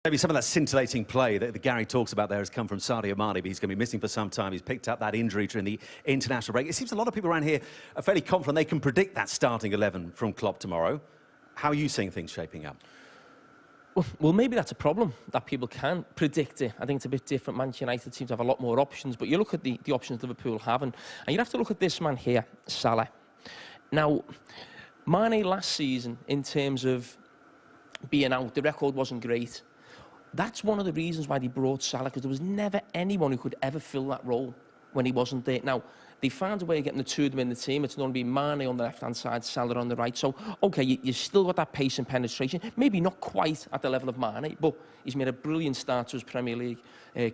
Maybe some of that scintillating play that Gary talks about there has come from Sadio Mane, but he's going to be missing for some time. He's picked up that injury during the international break. It seems a lot of people around here are fairly confident they can predict that starting 11 from Klopp tomorrow. How are you seeing things shaping up? Well, maybe that's a problem, that people can predict it. I think it's a bit different. Manchester United seem to have a lot more options, but you look at the options Liverpool have, and you'd have to look at this man here, Salah. Now, Mane last season, in terms of being out, the record wasn't great. That's one of the reasons why they brought Salah, because there was never anyone who could ever fill that role when he wasn't there. Now, they found a way of getting the two of them in the team. It's going to be Mane on the left-hand side, Salah on the right. So, OK, you still got that pace and penetration. Maybe not quite at the level of Mane, but he's made a brilliant start to his Premier League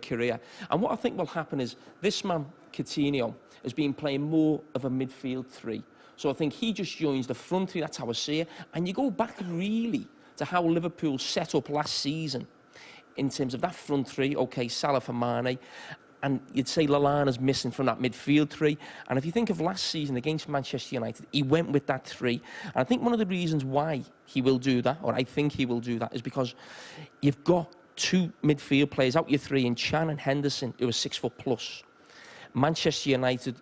career. And what I think will happen is this man, Coutinho, has been playing more of a midfield three. So I think he just joins the front three. That's how I see it. And you go back, really, to how Liverpool set up last season in terms of that front three. OK, Salah for Mane. And you'd say Lallana's missing from that midfield three. And if you think of last season against Manchester United, he went with that three. And I think one of the reasons why he will do that, or I think he will do that, is because you've got two midfield players out your three in Chan and Henderson, who are 6 foot plus. Manchester United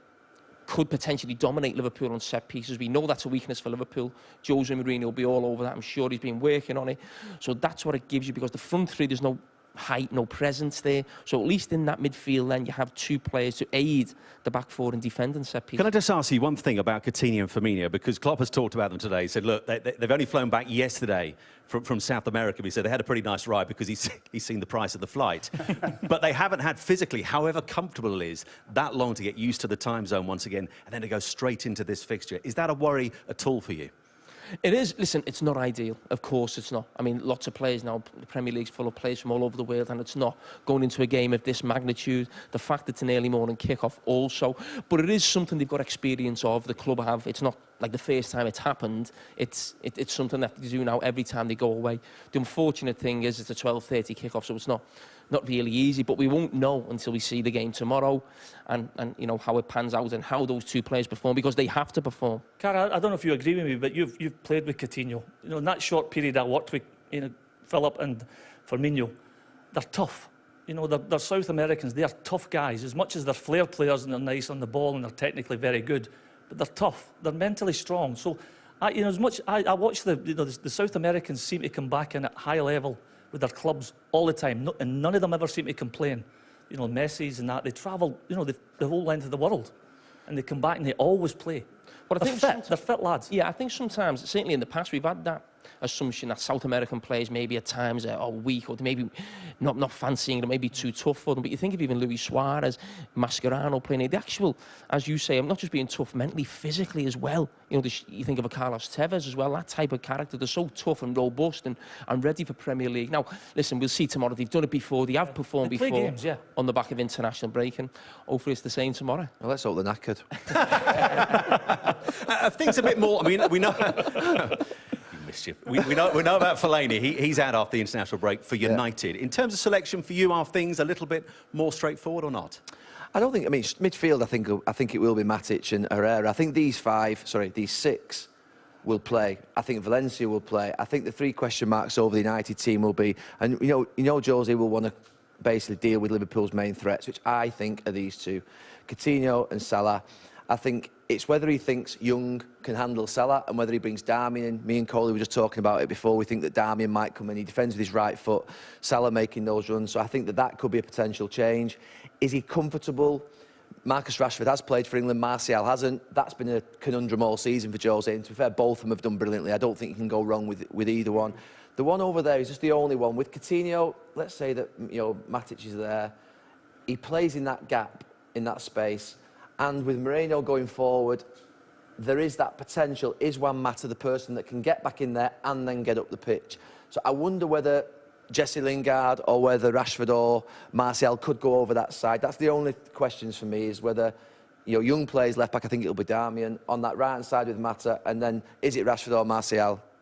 could potentially dominate Liverpool on set pieces. We know that's a weakness for Liverpool. Jose Mourinho will be all over that. I'm sure he's been working on it. So that's what it gives you, because the front three, there's no height, no presence there. So at least in that midfield, then you have two players to aid the back four in defending set pieces. Can I just ask you one thing about Coutinho and Firmino? Because Klopp has talked about them today. He said, look, they've only flown back yesterday from South America. He said they had a pretty nice ride because he's seen the price of the flight. But they haven't had physically, however comfortable it is, that long to get used to the time zone once again, and then to go straight into this fixture. Is that a worry at all for you? It is. Listen, it's not ideal. Of course it's not. I mean, lots of players now, the Premier League's full of players from all over the world, and it's not going into a game of this magnitude. The fact it's an early morning kick-off also. But it is something they've got experience of, the club have. It's not like the first time it's happened. It's something that they do now every time they go away. The unfortunate thing is it's a 12:30 kick-off, so it's not really easy, but we won't know until we see the game tomorrow and you know, how it pans out and how those two players perform, because they have to perform. Cara, I don't know if you agree with me, but you've played with Coutinho. You know, in that short period I worked with, you know, Philip and Firmino, they're tough. You know, they're South Americans. They're tough guys. As much as they're flair players and they're nice on the ball and they're technically very good, but they're tough. They're mentally strong. So, you know, as much I watch the South Americans seem to come back in at high level with their clubs all the time, and none of them ever seem to complain. You know, Messi's and that, they travel, you know, the whole length of the world, and they come back and they always play. But they're fit lads. Yeah, I think sometimes, certainly in the past, we've had that assumption that South American players maybe at times are weak, or maybe not fancying them, maybe too tough for them. But you think of even Luis Suarez, Mascherano playing, the actual, as you say, I'm not just being tough mentally, physically as well. You know, you think of a Carlos Tevez as well, that type of character. They're so tough and robust and ready for Premier League. Now, listen, we'll see tomorrow. They've done it before. They have performed before games, yeah, on the back of international break, and hopefully it's the same tomorrow. Well, let's hope they're knackered. Things a bit more. I mean, we know. Mischief. We know about Fellaini. He's out after the international break for United. Yeah. In terms of selection for you, are things a little bit more straightforward or not? I don't think. I mean, midfield. I think it will be Matic and Herrera. I think these six will play. I think Valencia will play. I think the 3 question marks over the United team will be, and you know, Jose will want to basically deal with Liverpool's main threats, which I think are these two, Coutinho and Salah. I think it's whether he thinks Young can handle Salah and whether he brings Darmian in. Me and Coley were just talking about it before. We think that Darmian might come in. He defends with his right foot. Salah making those runs. So I think that could be a potential change. Is he comfortable? Marcus Rashford has played for England. Martial hasn't. That's been a conundrum all season for Jose. And to be fair, both of them have done brilliantly. I don't think you can go wrong with either one. The one over there is just the only one. With Coutinho, let's say that, you know, Matic is there. He plays in that gap, in that space. And with Moreno going forward, there is that potential. Is Juan Mata the person that can get back in there and then get up the pitch? So I wonder whether Jesse Lingard or whether Rashford or Martial could go over that side. That's the only questions for me, is whether, you know, Young plays left back. I think it'll be Darmian on that right-hand side with Mata. And then is it Rashford or Martial?